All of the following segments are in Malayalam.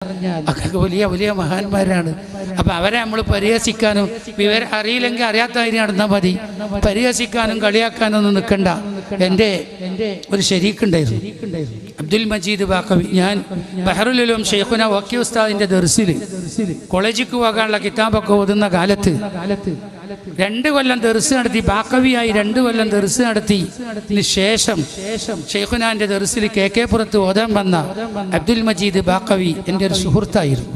ഒക്കെ വലിയ വലിയ മഹാന്മാരാണ്. അപ്പം അവരെ നമ്മൾ പരിഹസിക്കാനും വിവരം അറിയില്ലെങ്കിൽ അറിയാത്ത കാര്യം നടന്നാൽ മതി. പരിഹസിക്കാനും കളിയാക്കാനൊന്നും നിൽക്കണ്ട. എൻ്റെ ഒരു ശരീക്കുണ്ടായിരുന്നു, അബ്ദുൽ മജീദ് ബാക്കവി. ഞാൻ ബഹറുൽ ഉലൂം ഷെയ്ഖുന വക്കി ഉസ്താദിൻ്റെ ദർസിൽ കോളേജിക്ക് പോകാനുള്ള കിതാബൊക്കെ ഓതുന്ന കാലത്ത് 2 കൊല്ലം ദർസ് നടത്തി. ബാക്കവിയായി 2 കൊല്ലം ദർസ് നടത്തി ശേഷം ഷെയ്ഖുനാന്റെ ദർസിൽ KK പുറത്ത് ഓതാൻ വന്ന അബ്ദുൽ മജീദ് ബാക്കവി എൻ്റെ ഒരു സുഹൃത്തായിരുന്നു.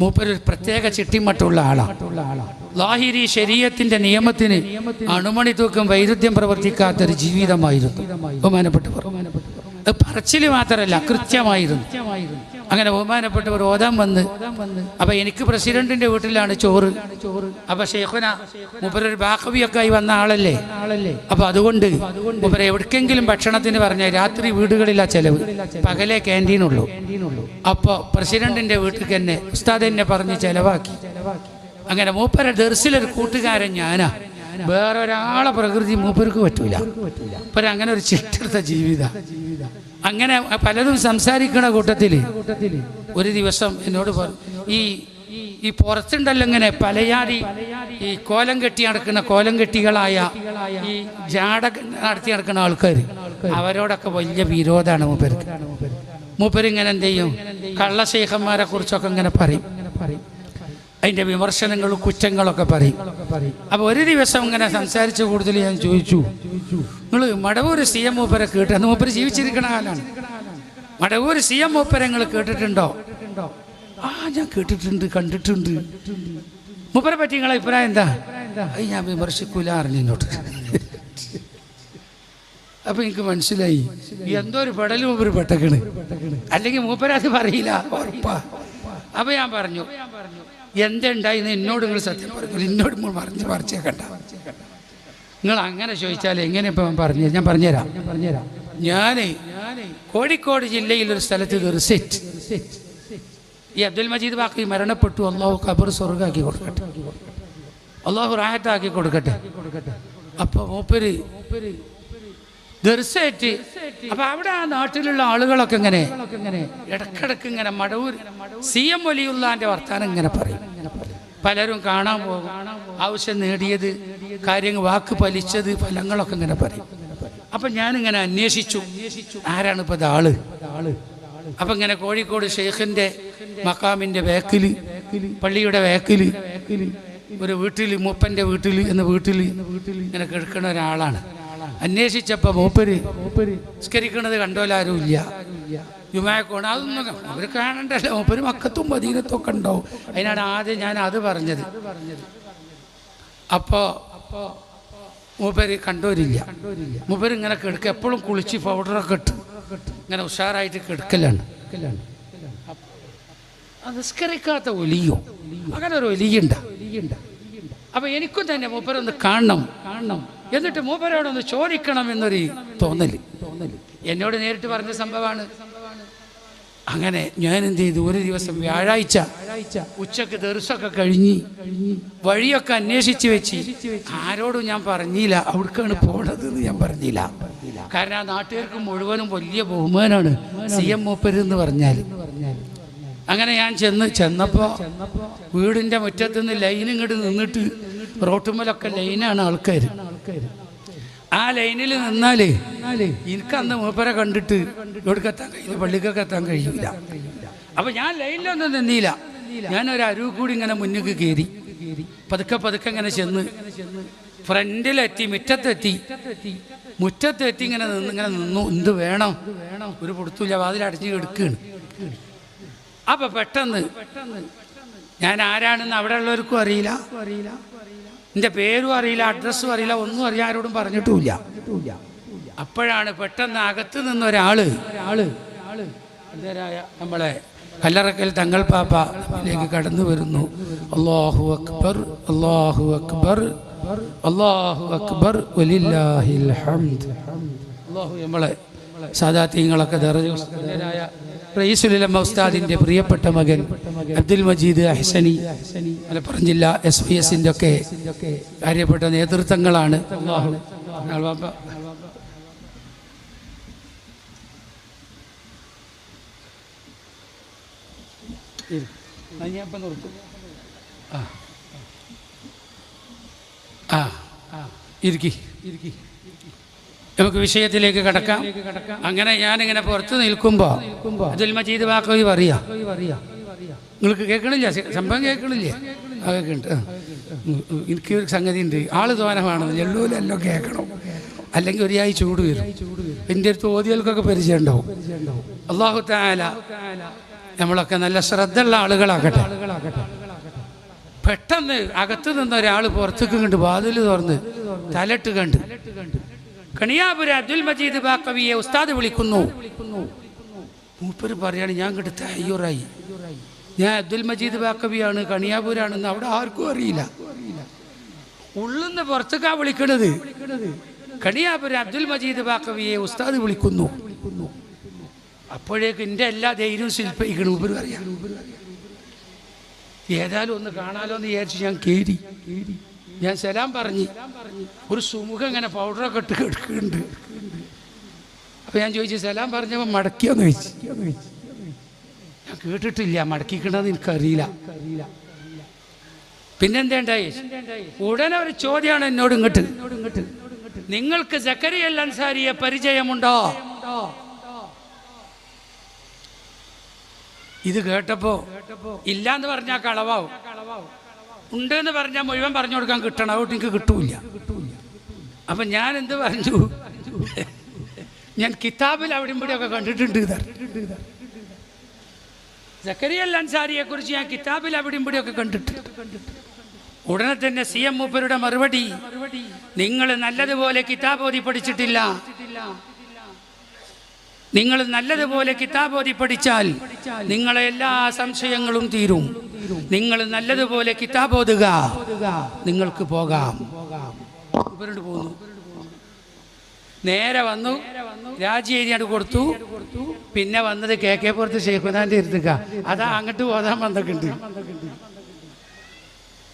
മൂപ്പര് ഒരു പ്രത്യേക ചിട്ടിമട്ടുള്ള ആളാണ്. ലാഹിരി ശരീഅത്തിന്റെ നിയമത്തിന് അണുമണി തൂക്കം വൈരുദ്ധ്യം പ്രവർത്തിക്കാത്തൊരു ജീവിതമായിരുന്നു ബഹുമാനപ്പെട്ടവർ. പറച്ചിൽ മാത്രമല്ല, കൃത്യമായിരുന്നു. അങ്ങനെ ബഹുമാനപ്പെട്ടവർ ഓതാൻ വന്ന്, അപ്പം എനിക്ക് പ്രസിഡന്റിന്റെ വീട്ടിലാണ് ചോറ്. അപ്പം ഷെയ്ഖുന മൂപ്പരൊരു ബാക്കവിയൊക്കെ ആയി വന്ന ആളല്ലേ. അപ്പം അതുകൊണ്ട് മൂപ്പര എവിടേക്കെങ്കിലും ഭക്ഷണത്തിന് പറഞ്ഞാൽ രാത്രി വീടുകളിലാ ചെലവ്, പകലേ ക്യാൻറ്റീനുള്ളൂ. അപ്പോൾ പ്രസിഡന്റിന്റെ വീട്ടിൽ തന്നെ ഉസ്താദ് എന്നെ പറഞ്ഞ് ചെലവാക്കി. അങ്ങനെ മൂപ്പര ദർസിലൊരു കൂട്ടുകാരൻ ഞാനാ. വേറൊരാളെ പ്രകൃതി മൂപ്പർക്ക് പറ്റൂല. ഇപ്പം അങ്ങനെ ഒരു ചിട്ടെടുത്ത ജീവിതം. അങ്ങനെ പലതും സംസാരിക്കണ കൂട്ടത്തിൽ ഒരു ദിവസം എന്നോട് പറഞ്ഞു, ഈ പുറത്തുണ്ടല്ലോ ഇങ്ങനെ പലയാതി ഈ കോലം കെട്ടി നടക്കുന്ന കോലം കെട്ടികളായ ഈ ജാട നടത്തി നടക്കുന്ന ആൾക്കാർ, അവരോടൊക്കെ വലിയ വിരോധമാണ് മൂപ്പർക്ക്. മൂപ്പരിങ്ങനെ എന്ത് ചെയ്യും, കള്ള ശൈഖന്മാരെ കുറിച്ചൊക്കെ ഇങ്ങനെ പറയും, അതിൻ്റെ വിമർശനങ്ങളും കുറ്റങ്ങളൊക്കെ പറയും. അപ്പോൾ ഒരു ദിവസം ഇങ്ങനെ സംസാരിച്ച കൂടുതൽ ഞാൻ ചോദിച്ചു, നിങ്ങൾ മടവൂർ CM മൂപ്പരെ കേട്ടു? അന്ന് മൂപ്പര് ജീവിച്ചിരിക്കണ കാലാണ്. മടവൂർ CM മൂപ്പരെ നിങ്ങൾ കേട്ടിട്ടുണ്ടോ? ആ, ഞാൻ കേട്ടിട്ടുണ്ട്, കണ്ടിട്ടുണ്ട്. മൂപ്പരെ പറ്റി നിങ്ങളെ അഭിപ്രായം എന്താ? ഞാൻ വിമർശിക്കൂല അറിഞ്ഞോട്ട്. അപ്പൊ എനിക്ക് മനസ്സിലായി എന്തോ ഒരു പെടൽ മൂപ്പര് പെട്ടക്കണ്, അല്ലെങ്കിൽ മൂപ്പരത് പറയില്ല ഉറപ്പാ. അപ്പൊ ഞാൻ പറഞ്ഞു, എന്തുണ്ടായിന്ന് എന്നോട് നിങ്ങൾ സത്യം പറഞ്ഞു, എന്നോട് മറിച്ചേക്കണ്ട. നിങ്ങൾ അങ്ങനെ ചോദിച്ചാൽ എങ്ങനെ ഇപ്പം പറഞ്ഞു? ഞാൻ പറഞ്ഞുതരാം. ഞാൻ കോഴിക്കോട് ജില്ലയിലൊരു സ്ഥലത്ത് ഒരു സെറ്റ്, ഈ അബ്ദുൽ മജീദ് ബാക്കി മരണപ്പെട്ടു. അള്ളാഹു ഖബർ സ്വർഗ്ഗാക്കി കൊടുക്കട്ടെ, അള്ളാഹു റാഹത്താക്കി കൊടുക്കട്ടെ. അപ്പൊ മൂപ്പര് ദർസേറ്റ്. അപ്പൊ അവിടെ ആ നാട്ടിലുള്ള ആളുകളൊക്കെ ഇങ്ങനെ ഇടക്കിടക്ക് ഇങ്ങനെ മടവൂർ CM വലിയുള്ളാന്റെ വർത്താനം ഇങ്ങനെ പറയും. പലരും കാണാൻ പോകും, ആവശ്യം നേടിയത്, കാര്യങ്ങൾ വാക്ക് പലിച്ചത്, ഫലങ്ങളൊക്കെ ഇങ്ങനെ പറയും. അപ്പൊ ഞാനിങ്ങനെ അന്വേഷിച്ചു, ആരാണ് ഇപ്പൊ ആള്. അപ്പൊ ഇങ്ങനെ കോഴിക്കോട് ഷെയ്ഖിന്റെ മക്കാമിന്റെ വേക്കില്, പള്ളിയുടെ വേക്കില് ഒരു വീട്ടിൽ, മൂപ്പന്റെ വീട്ടിൽ ഇങ്ങനെ കിടക്കുന്ന ഒരാളാണ്. അന്വേഷിച്ചപ്പോ മൂപ്പര് നിസ്കരിക്കണത് കണ്ടോലാരും ഇല്ല. ജുമാക്കോണ് അതൊന്നും അവർ കാണണ്ടല്ലോ. മൂപ്പര് മക്കത്തും മദീനത്തും ഒക്കെ ഉണ്ടാവും. അതിനാണ് ആദ്യം ഞാൻ അത് പറഞ്ഞത്. അപ്പോ മൂപ്പര് കണ്ടോരില്ല. മൂപ്പര് ഇങ്ങനെ കിടക്കുക, എപ്പോഴും കുളിച്ച് പൗഡറൊക്കെ ഇട്ട് ഇങ്ങനെ ഉഷാറായിട്ട് കിടക്കലാണ്. നിസ്കരിക്കാത്ത ഒലിയോ, അങ്ങനെ ഒരു ഒലിയുണ്ട. അപ്പൊ എനിക്കും തന്നെ മൂപ്പരൊന്ന് കാണണം, എന്നിട്ട് മൂപ്പരോടൊന്ന് ചോദിക്കണം എന്നൊരു തോന്നല്. എന്നോട് നേരിട്ട് പറഞ്ഞ സംഭവമാണ്. അങ്ങനെ ഞാൻ എന്ത് ചെയ്തു, ഒരു ദിവസം വ്യാഴാഴ്ച ഉച്ചക്ക് ദർസൊക്കെ കഴിഞ്ഞ് വഴിയൊക്കെ അന്വേഷിച്ച് വെച്ച് ആരോടും ഞാൻ പറഞ്ഞില്ല അവിടേക്കാണ് പോണത് എന്ന് ഞാൻ പറഞ്ഞില്ല. കാരണം ആ നാട്ടുകാർക്ക് മുഴുവനും വലിയ ബഹുമാനാണ് CM മൂപ്പര് എന്ന് പറഞ്ഞാൽ. അങ്ങനെ ഞാൻ ചെന്നപ്പോൾ വീടിൻ്റെ മുറ്റത്തുനിന്ന് ലൈൻ ഇങ്ങോട്ട് നിന്നിട്ട് റോട്ടുമ്മലൊക്കെ ലൈനാണ് ആൾക്കാർ. ആ ലൈനിൽ നിന്നാലേ എനിക്കന്ന് മൂപ്പരെ കണ്ടിട്ട് ഇവിടേക്ക് എത്താൻ കഴിയില്ല, പള്ളിക്കൊക്കെ എത്താൻ കഴിയില്ല. അപ്പം ഞാൻ ലൈനിലൊന്നും നിന്നില്ല. ഞാനൊരു അരുവ് കൂടി ഇങ്ങനെ മുന്നിക്ക് കയറി പതുക്കെ ഇങ്ങനെ ചെന്ന് ഫ്രണ്ടിലെത്തി, മുറ്റത്തെത്തി ഇങ്ങനെ നിന്നു. എന്ത് വേണം, ഒരു പൊടുത്തില്ല, വാതിലടച്ച് എടുക്കുകയാണ്. അപ്പൊ പെട്ടെന്ന് ഞാൻ ആരാണെന്ന് അവിടെ ഉള്ളവർക്കും അറിയില്ല, എൻ്റെ പേരും അറിയില്ല, അഡ്രസ്സും അറിയില്ല, ഒന്നും അറിയാൻ ആരോടും പറഞ്ഞിട്ടുമില്ല. അപ്പോഴാണ് പെട്ടെന്ന് അകത്ത് നിന്നൊരാള് നമ്മളെ കല്ലറക്കൽ തങ്ങൾ പാപ്പയിലേക്ക് കടന്നു വരുന്നു. അല്ലാഹു അക്ബർ, അല്ലാഹു അക്ബർ, അല്ലാഹു അക്ബർ, വലില്ലാഹിൽ ഹംദ്. അല്ലാഹു നമ്മളെ സാദാത്യങ്ങളൊക്കെ ദറജയായ റയീസുൽ ഉലമ ഉസ്താദിന്റെ പ്രിയപ്പെട്ട മകൻ അബ്ദുൽ മജീദ് അഹ്സനി, മലപ്പുറം ജില്ല SYSന്റെ ഒക്കെ കാര്യപ്പെട്ട നേതൃത്വങ്ങളാണ്. ഞാനിപ്പം നിർത്തും. ആ ആ ഇരിക്കി നമുക്ക് വിഷയത്തിലേക്ക് കടക്കാം. അങ്ങനെ ഞാനിങ്ങനെ പുറത്ത് നിൽക്കുമ്പോൾ അബ്ദുൽ മജീദ് ബാക്കവി പറയാ, നിങ്ങൾക്ക് കേൾക്കണില്ല? സംഭവം കേൾക്കണില്ലേ? ആ കേൾക്കുന്നുണ്ട്. എനിക്ക് ഒരു സംഗതി ഉണ്ട്, ആള് തോനമാണ്, എല്ലോലെല്ലാം കേൾക്കണം, അല്ലെങ്കിൽ ഒരായി ചൂട് വരും. എൻ്റെ അടുത്ത് ഓതികൾക്കൊക്കെ പരിചയം ഉണ്ടാവും. അല്ലാഹു തആല നമ്മളൊക്കെ നല്ല ശ്രദ്ധയുള്ള ആളുകളാകട്ടെ. പെട്ടെന്ന് അകത്ത് നിന്ന് ഒരാൾ പുറത്തേക്ക് കണ്ട് വാതിൽ തുറന്ന് തലട്ട് കണ്ട് കണിയാപുര അബ്ദുൽ മജീദ് ബാക്കവിയെ ഉസ്താദ് വിളിക്കുന്നു. മൂപ്പര് പറയാണ്, ഞാൻ കണ്ട് തയ്യൂറായി, ഞാൻ അബ്ദുൽ മജീദ് ബാക്കവിയാണ്, കണിയാപൂരാണെന്ന് അവിടെ ആർക്കും അറിയില്ല. ഉള്ളുന്ന് പുറത്തേക്കാ വിളിക്കണത്. കണിയാപുര അബ്ദുൽ മജീദ് ബാക്കവിയെ ഉസ്താദ് വിളിക്കുന്നു. അപ്പോഴേക്ക് എൻ്റെ എല്ലാ ധൈര്യവും ശില്പിക്കണം. ഉപരി അറിയാം, ഏതായാലും ഒന്ന് കാണാലോ എന്ന് വിചാരിച്ച് ഞാൻ കയറി. ഞാൻ സലാം പറഞ്ഞ് ഒരു സുമുഖം ഇങ്ങനെ പൗഡറൊക്കെ ഇട്ട് കിടക്കുന്നുണ്ട്. അപ്പം ഞാൻ ചോദിച്ചു, സലാം പറഞ്ഞപ്പോൾ മടക്കിയോന്ന് ചോദിച്ചു. ഞാൻ കേട്ടിട്ടില്ല, മടക്കിക്കണമെന്ന് എനിക്കറിയില്ല. പിന്നെന്താ ഉണ്ടായി? ഉടനെ ഒരു ചോദ്യമാണ് എന്നോട് ഇങ്ങോട്ട്, നിങ്ങൾക്ക് സക്കരിയ അൽ അൻസാരിയെ പരിചയമുണ്ടോ? ഇത് കേട്ടപ്പോ ഇല്ലാന്ന് പറഞ്ഞാൽ കളവാവും, ഉണ്ടെന്ന് പറഞ്ഞാൽ മുഴുവൻ പറഞ്ഞു കൊടുക്കാൻ കിട്ടണം, അതുകൊണ്ട് എനിക്ക് കിട്ടൂല. അപ്പൊ ഞാൻ എന്ത് പറഞ്ഞു, ഞാൻ കിതാബിൽ അവിടെ ഇവിടെയൊക്കെ കണ്ടിട്ടുണ്ട്. സക്കരിയ അൽ അൻസാരിയെ കുറിച്ച് ഞാൻ കിതാബിൽ അവിടെ ഇവിടെയൊക്കെ കണ്ടിട്ടുണ്ട്. ഉടനെ തന്നെ CM മൂപ്പരുടെ മറുപടി, നിങ്ങൾ നല്ലതുപോലെ കിതാബ് ഓതി പഠിച്ചിട്ടില്ല. നിങ്ങൾ നല്ലതുപോലെ കിതാബ് ഓതി പഠിച്ചാൽ നിങ്ങളെ എല്ലാ സംശയങ്ങളും തീരും. നിങ്ങൾ നല്ലതുപോലെ കിതാബ് ഓതുക, നിങ്ങൾക്ക് പോകാം. ഇവരോട് പോന്നു. നേരെ വന്നു, രാജിയേരിയാണ് കൊടുത്തു. പിന്നെ വന്നത് KK പുറത്ത് ഷെയ്ഖുനാന്റെ ഇരുത്തുക, അതാ അങ്ങോട്ട് ഓതാൻ വന്നിട്ടുണ്ട്.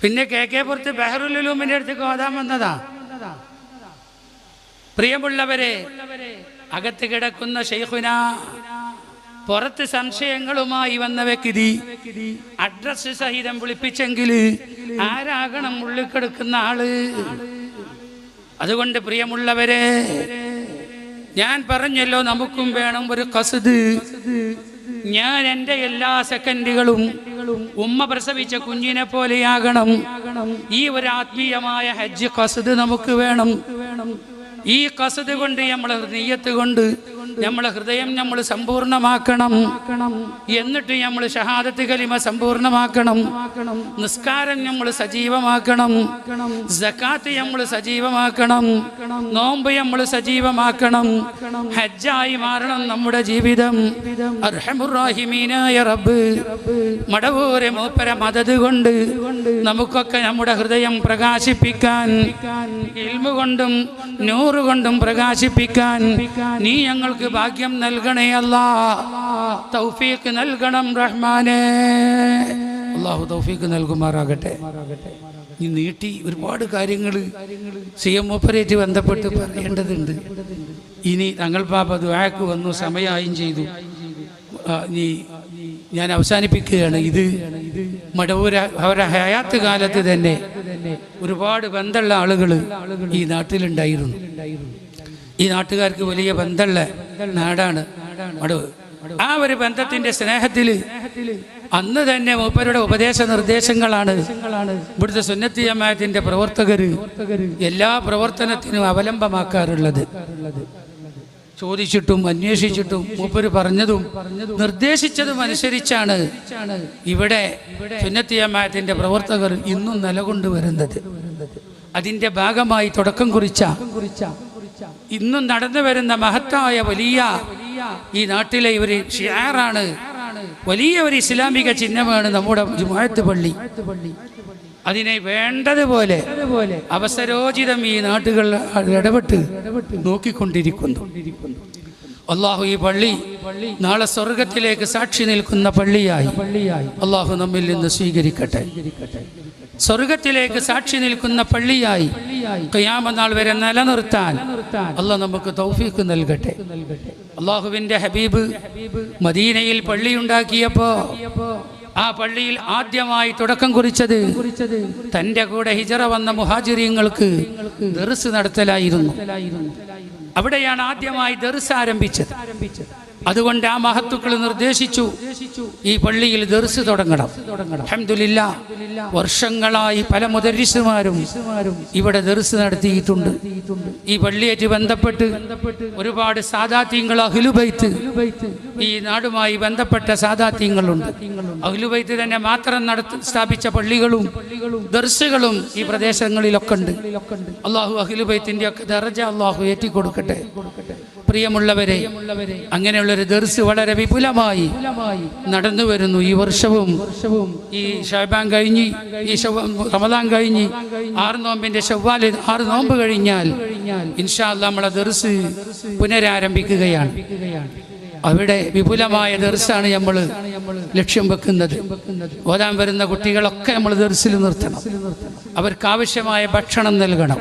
പിന്നെ KK പുറത്ത് ബഹറുൽ ഉലൂമിന്റെ അടുത്തേക്ക് ഓതാൻ വന്നതാ. പ്രിയമുള്ളവരെ, അകത്ത് കിടക്കുന്ന ഷെയ്ഖുന പുറത്ത് സംശയങ്ങളുമായി വന്ന വ്യക്തി അഡ്രസ് സഹിതം വിളിപ്പിച്ചെങ്കിൽ ആരാകണം ഉള്ളിൽ കിടക്കുന്ന ആള്? അതുകൊണ്ട് പ്രിയമുള്ളവരെ, ഞാൻ പറഞ്ഞല്ലോ, നമുക്കും വേണം ഒരു ഖസ്ദ്. ഞാൻ എൻ്റെ എല്ലാ സെക്കൻഡുകളും ഉമ്മ പ്രസവിച്ച കുഞ്ഞിനെ പോലെയാകണം. ഈ ഒരു ആത്മീയമായ ഹജ്ജ് ഖസ്ദ് നമുക്ക് വേണം. ഈ ഖസ്ദ് കൊണ്ട് നമ്മളെ നിയ്യത്ത് കൊണ്ട് നമ്മളെ ഹൃദയം നമ്മൾ സമ്പൂർണ്ണമാക്കണം. എന്നിട്ട് നമ്മൾ ഷഹാദത്ത് കലിമ സമ്പൂർണ്ണമാക്കണം. നിസ്കാരം നമ്മൾ സജീവമാക്കണം. സകാത്ത് നമ്മൾ സജീവമാക്കണം. നോമ്പ് നമ്മൾ സജീവമാക്കണം. ഹജ്ജായി മാറണം നമ്മുടെ ജീവിതം. അർഹമുർ റഹീമീനായ റബ്ബ് മടവൂരെ മൂപ്പര മദദ് കൊണ്ട് നമുക്കൊക്കെ നമ്മുടെ ഹൃദയം പ്രകാശിപ്പിക്കാൻ, ഇൽമു കൊണ്ടും നൂറ് കൊണ്ടും പ്രകാശിപ്പിക്കാൻ നീ ഞങ്ങൾക്ക് ഭാഗ്യം നൽകണേ അല്ലാഹ്. തൗഫീഖ് നൽകണം റഹ്മാനേ. അല്ലാഹു തൗഫീഖ് നൽകുമാറാകട്ടെ. ഈ നീട്ടി ഒരുപാട് കാര്യങ്ങൾ CM മൂപ്പരേറ്റ് ബന്ധപ്പെട്ട് പറയേണ്ടതുണ്ട്. ഇനി തങ്ങൾ പാപ്പ ദുആക്ക് വന്നു, സമയമായും ചെയ്തു. ഞാൻ അവസാനിപ്പിക്കുകയാണ്. ഇത് മടവൂര അവരുടെ ഹയാത്ത് കാലത്ത് തന്നെ ഒരുപാട് ബന്ധമുള്ള ആളുകൾ ഈ നാട്ടിലുണ്ടായിരുന്നു. ഈ നാട്ടുകാർക്ക് വലിയ ബന്ധമുള്ള നാടാണ് മടവൂർ. ആ ഒരു ബന്ധത്തിന്റെ സ്നേഹത്തിൽ അന്ന് തന്നെ മൂപ്പരുടെ ഉപദേശ നിർദ്ദേശങ്ങളാണ് ഇവിടുത്തെ സുന്നത്തി ജമാഅത്തിന്റെ പ്രവർത്തകർ എല്ലാ പ്രവർത്തനത്തിനും അവലംബമാക്കാറുള്ളത്. ചോദിച്ചിട്ടും അന്വേഷിച്ചിട്ടും മൂപ്പര് പറഞ്ഞതും നിർദ്ദേശിച്ചതും അനുസരിച്ചാണ് ഇവിടെ സുന്നത്തി ജമാഅത്തിന്റെ പ്രവർത്തകർ ഇന്നും നിലകൊണ്ടുവരുന്നത്. അതിന്റെ ഭാഗമായി തുടക്കം കുറിച്ച ഇന്നും നടന്നു വരുന്ന മഹത്തായ വലിയ ഈ നാട്ടിലെ ഒരു ഷിആറാണ്, വലിയ ഒരു ഇസ്ലാമിക ചിഹ്നമാണ് നമ്മുടെ ജുമുഅത്ത് പള്ളി. അതിനെ വേണ്ടതുപോലെ അവസരോചിതം ഈ നാട്ടുകൾ ഇടപെട്ട് നോക്കിക്കൊണ്ടിരിക്കുന്നു. അള്ളാഹു ഈ പള്ളി നാളെ സ്വർഗത്തിലേക്ക് സാക്ഷി നിൽക്കുന്ന പള്ളിയായി അള്ളാഹു നമ്മിൽ നിന്ന് സ്വീകരിക്കട്ടെ. സ്വർഗത്തിലേക്ക് സാക്ഷി നിൽക്കുന്ന പള്ളിയായി ഖിയാമത്ത് നാൾ വരെ നിലനിർത്താൻ അള്ളാഹ് നമുക്ക് തൗഫീഖ് നൽകട്ടെ. അള്ളാഹുവിൻ്റെ ഹബീബ് മദീനയിൽ പള്ളിയുണ്ടാക്കിയപ്പോൾ ആ പള്ളിയിൽ ആദ്യമായി തുടക്കം കുറിച്ചത് തൻ്റെ കൂടെ ഹിജറ വന്ന മുഹാജിരീങ്ങൾക്ക് ദർസ് നടത്തലായിരുന്നു. അവിടെയാണ് ആദ്യമായി ദർസ് ആരംഭിച്ചത്. അതുകൊണ്ട് ആ മഹത്തുക്കൾ നിർദ്ദേശിച്ചു ഈ പള്ളിയിൽ ദർസ് തുടങ്ങണം. അൽഹംദുലില്ലാഹ് വർഷങ്ങളായി പല മുദരിസുമാരും ഇവിടെ ദർസ് നടത്തിയിട്ടുണ്ട്. ഈ പള്ളിയായിട്ട് ബന്ധപ്പെട്ട് ഒരുപാട് സാദാത്യങ്ങൾ അഹ്ലുബൈത്ത് ഈ നാടുമായി ബന്ധപ്പെട്ട സാദാത്യങ്ങളുണ്ട്. അഹ്ലുബൈത്ത് തന്നെ മാത്രം സ്ഥാപിച്ച പള്ളികളും ദർസുകളും ഈ പ്രദേശങ്ങളിലൊക്കെ ഉണ്ട്. അള്ളാഹു അഹ്ലുബൈത്തിന്റെ ഒക്കെ ദർജ അള്ളാഹു ഏറ്റിക്കൊടുക്കട്ടെ. പ്രിയമുള്ളവരെ, അങ്ങനെയുള്ളൊരു ദർസ് വളരെ വിപുലമായി നടന്നു വരുന്നു. ഈ വർഷവും ഈ ശഅബാൻ കഴിഞ്ഞ് ഈ റമദാൻ കഴിഞ്ഞ് 6 നോമ്പിന്റെ ശവ്വാൽ 6 നോമ്പ് കഴിഞ്ഞാൽ ഇൻഷാ അല്ലാഹ് നമ്മളെ ദർസ് പുനരാരംഭിക്കുകയാണ്. അവിടെ വിപുലമായ ദർസാണ് നമ്മൾ ലക്ഷ്യം വെക്കുന്നത്. ഓതാൻ വരുന്ന കുട്ടികളൊക്കെ നമ്മൾ ദർസിൽ നിർത്തണം. അവർക്ക് ആവശ്യമായ ഭക്ഷണം നൽകണം.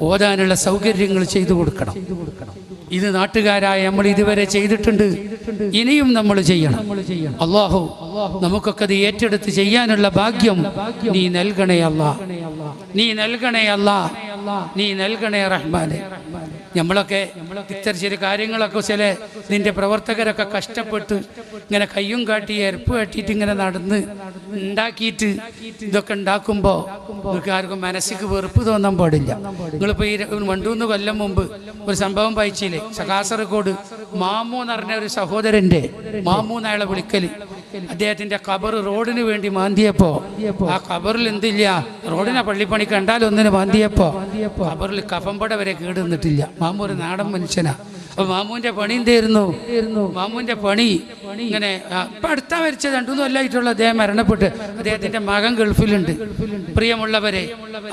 ഓതാനുള്ള സൗകര്യങ്ങൾ ചെയ്തു കൊടുക്കണം. ഇത് നാട്ടുകാരായ നമ്മൾ ഇതുവരെ ചെയ്തിട്ടുണ്ട്, ഇനിയും നമ്മൾ ചെയ്യണം. അല്ലാഹു നമുക്കൊക്കെ അത് ഏറ്റെടുത്ത് ചെയ്യാനുള്ള ഭാഗ്യം നീ നൽകണേ അല്ലാ, നീ നൽകണേ അല്ലാ, നീ നൽകണേ റഹ്മാനെ. നമ്മളൊക്കെ ഇത്തരം ചില കാര്യങ്ങളൊക്കെ ചില നിന്റെ പ്രവർത്തകരൊക്കെ കഷ്ടപ്പെട്ട് ഇങ്ങനെ കയ്യും കാട്ടി എരപ്പ് കാട്ടിയിട്ട് ഇങ്ങനെ നടന്ന് ഉണ്ടാക്കിയിട്ട് ഇതൊക്കെ ഉണ്ടാക്കുമ്പോൾ നിങ്ങൾക്ക് ആർക്കും മനസ്സിക്ക് വെറുപ്പ് തോന്നാൻ പാടില്ല. നിങ്ങളിപ്പോൾ ഈ 2-3 കൊല്ലം മുമ്പ് ഒരു സംഭവം വായിച്ചില്ലേ? കാസർഗോഡ് മാമു എന്ന് പറഞ്ഞ ഒരു സഹോദരൻ്റെ, മാമു എന്നയാളെ വിളിക്കൽ, അദ്ദേഹത്തിൻ്റെ ഖബർ റോഡിന് വേണ്ടി മാന്തിയപ്പോൾ ആ ഖബറിൽ എന്തില്ല, റോഡിനെ പള്ളിപ്പണി കണ്ടാലൊന്നിന് മാന്തിയപ്പോൾ ഖബറിൽ കഫംപട വരെ കേടുന്നിട്ടില്ല. മാമു ഒരു നാടൻ മനുഷ്യനാ. അപ്പൊ മാമുവിന്റെ പണി എന്തായിരുന്നു? മാമുവിന്റെ പണി ഇങ്ങനെ ഇപ്പൊ അടുത്താ മരിച്ചത് 2-3 കൊല്ലമായിട്ടുള്ള അദ്ദേഹം മരണപ്പെട്ട്. അദ്ദേഹത്തിന്റെ മകൻ ഗൾഫിലുണ്ട്. പ്രിയമുള്ളവരെ,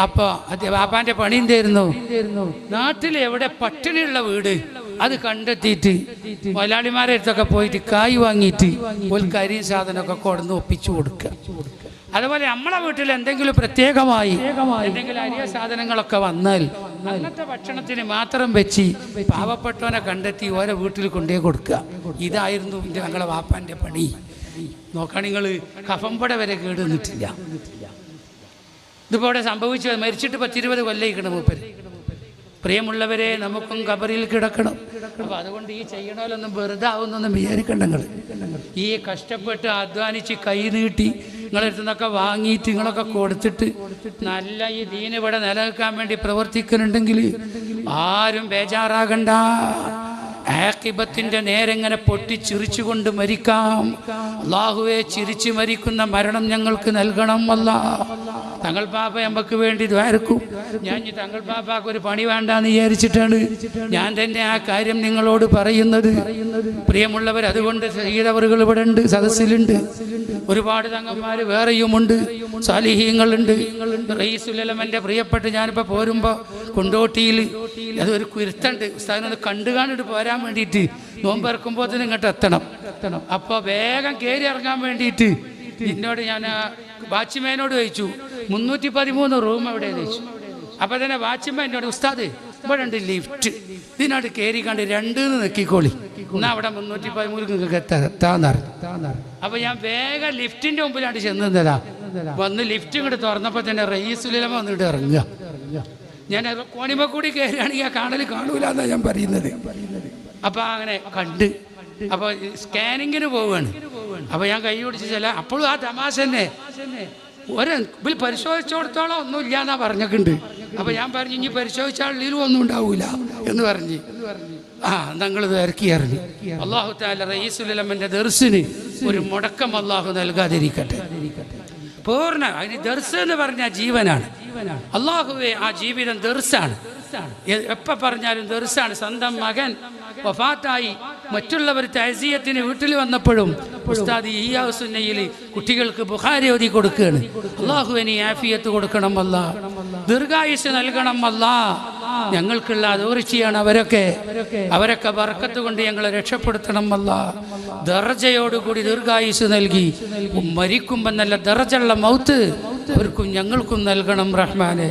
അപ്പൊ ബാപ്പാന്റെ പണി എന്തായിരുന്നു? നാട്ടിൽ എവിടെ പട്ടിണിയുള്ള വീട് അത് കണ്ടെത്തിയിട്ട് മലയാളിമാരെ അടുത്തൊക്കെ പോയിട്ട് കായ് വാങ്ങിയിട്ട് ഒരു കരിയും സാധനമൊക്കെ കൊടുന്ന് ഒപ്പിച്ചു കൊടുക്കുക. അതുപോലെ നമ്മളെ വീട്ടിൽ എന്തെങ്കിലും പ്രത്യേകമായി എന്തെങ്കിലും അരിയ സാധനങ്ങളൊക്കെ വന്നാൽ അന്നത്തെ ഭക്ഷണത്തിന് മാത്രം വെച്ച് പാവപ്പെട്ടവനെ കണ്ടെത്തി ഓരോ വീട്ടിൽ കൊണ്ടേ കൊടുക്കുക. ഇതായിരുന്നു ഞങ്ങളെ വാപ്പാന്റെ പണി. നോക്കാൻ നിങ്ങൾ കഫംപട വരെ കേടുന്നിട്ടില്ല. ഇതിപ്പോൾ ഇവിടെ സംഭവിച്ചു മരിച്ചിട്ട് 10-20 കൊല്ലം മൂപ്പര്. പ്രിയമുള്ളവരെ, നമുക്കും ഖബറിൽ കിടക്കണം. അപ്പൊ അതുകൊണ്ട് ഈ ചെയ്യണമല്ലൊന്നും വെറുതെ ആവുന്നൊന്നും വിചാരിക്കണ്ട. നിങ്ങൾ ഈ കഷ്ടപ്പെട്ട് അധ്വാനിച്ച് കൈ നീട്ടി നിങ്ങളടുത്തു നിന്നൊക്കെ വാങ്ങിയിട്ട് നിങ്ങളൊക്കെ കൊടുത്തിട്ട് നല്ല ഈ ദീൻ ഇവിടെ നിലനിൽക്കാൻ വേണ്ടി പ്രവർത്തിക്കുന്നുണ്ടെങ്കിൽ ആരും ബേജാറാകണ്ട. ആഖിബത്തിന്റെ നേരെങ്ങനെ പൊട്ടിച്ചിരിച്ചുകൊണ്ട് മരിക്കാം. അല്ലാഹുവേ, ചിരിച്ചു മരിക്കുന്ന മരണം ഞങ്ങൾക്ക് നൽകണം അല്ലാഹ്. തങ്ങൾ പാപ്പ നമുക്ക് വേണ്ടി ദ്വാരക്കും. ഞാൻ തങ്ങൾ പാപ്പാക്ക് ഒരു പണി വേണ്ടാന്ന് വിചാരിച്ചിട്ടാണ് ഞാൻ തന്നെ ആ കാര്യം നിങ്ങളോട് പറയുന്നത്. പ്രിയമുള്ളവർ, അതുകൊണ്ട് ചെയ്തവറുകൾ ഇവിടെ ഉണ്ട്, സദസ്സിലുണ്ട്. ഒരുപാട് തങ്ങന്മാർ വേറെയുമുണ്ട്, സാലിഹീങ്ങളുണ്ട്. റയീസുലമന്റെ പ്രിയപ്പെട്ട് ഞാനിപ്പോൾ പോരുമ്പോൾ കൊണ്ടോട്ടിയിൽ അതൊരു കുരുത്തുണ്ട്. ഉസ്താദിനൊന്ന് കണ്ടു കാണിട്ട് പോരാൻ വേണ്ടിയിട്ട് നോമ്പിറക്കുമ്പോൾ തന്നെ ഇങ്ങോട്ട് എത്തണം. അപ്പോൾ വേഗം കയറി ഇറങ്ങാൻ വേണ്ടിയിട്ട് എന്നോട് ഞാൻ വാച്ച്മാനോട് ചോദിച്ചു 313 റൂം എവിടെയെന്ന് ചോദിച്ചു. അപ്പോൾ തന്നെ വാച്ച്മാൻ എന്നോട്, ഉസ്താദ് ഇവിടെ ഉണ്ട് ലിഫ്റ്റ്, ഇതിനോട് കയറി കണ്ട് 2 നിൽക്കിക്കോളി, എന്നാൽ അവിടെ 313 നിങ്ങൾക്ക് എത്താന്നറിഞ്ഞു. അപ്പോൾ ഞാൻ വേഗം ലിഫ്റ്റിൻ്റെ മുമ്പിലാണ്ട് ചെന്നതാ. വന്ന് ലിഫ്റ്റ് ഇങ്ങോട്ട് തുറന്നപ്പോൾ തന്നെ റയീസുലമ വന്നിട്ട് ഇറങ്ങുക. ഞാൻ കോണിമ കൂടി കയറുകയാണെങ്കിൽ ആ കാണൂല എന്നാണ് ഞാൻ പറയുന്നത്. അപ്പം അങ്ങനെ കണ്ട് അപ്പോൾ സ്കാനിങ്ങിന് പോവുകയാണ്. അപ്പോൾ ഞാൻ കൈ പിടിച്ച് ചില അപ്പോഴും ആ തമാശ തന്നെ ഇതിൽ പരിശോധിച്ചോടത്തോളം ഒന്നും ഇല്ല എന്നാ പറഞ്ഞിട്ടുണ്ട്. അപ്പോൾ ഞാൻ പറഞ്ഞു ഇനി പരിശോധിച്ചാൽ ഉള്ളിലും ഒന്നും ഉണ്ടാവൂല എന്ന് പറഞ്ഞ് ഞങ്ങൾ ഇറക്കി അറിഞ്ഞു. അല്ലാഹു തആല റയീസുലമന്റെ ദർസിന് ഒരു മുടക്കം അല്ലാഹു നൽകാതിരിക്കട്ടെ. പൂർണ്ണ അതിന് ദർസ് എന്ന് പറഞ്ഞാൽ ജീവനാണ്. അല്ലാഹുവേ, ആ ജീവിതം ദർസാണ്. എപ്പോൾ പറഞ്ഞാലും ദർസാണ്. സ്വന്തം മകൻ വഫാത്തായി മറ്റുള്ളവർ തഅസിയത്തിന് വീട്ടിൽ വന്നപ്പോഴും ഉസ്താദ് ഇഹ്യാ സുന്നയിൽ കുട്ടികൾക്ക് ബുഖാരി ഓതി കൊടുക്കുകയാണ്. അല്ലാഹുവേ, നീ ആഫിയത്ത് കൊടുക്കണം അല്ലാ, ദീർഘായുസ് നൽകണം അല്ലാ. ഞങ്ങൾക്കുള്ള അതോറിറ്റിയാണ് അവരൊക്കെ ബർക്കത്ത് കൊണ്ട് ഞങ്ങളെ രക്ഷപ്പെടുത്തണം അല്ലാ. ദർജയോടുകൂടി ദീർഘായുസ് നൽകി മരിക്കുമ്പോൾ നല്ല ദർജയുള്ള മൗത്ത് അവർക്കും ഞങ്ങൾക്കും നൽകണം റഹ്മാനെ.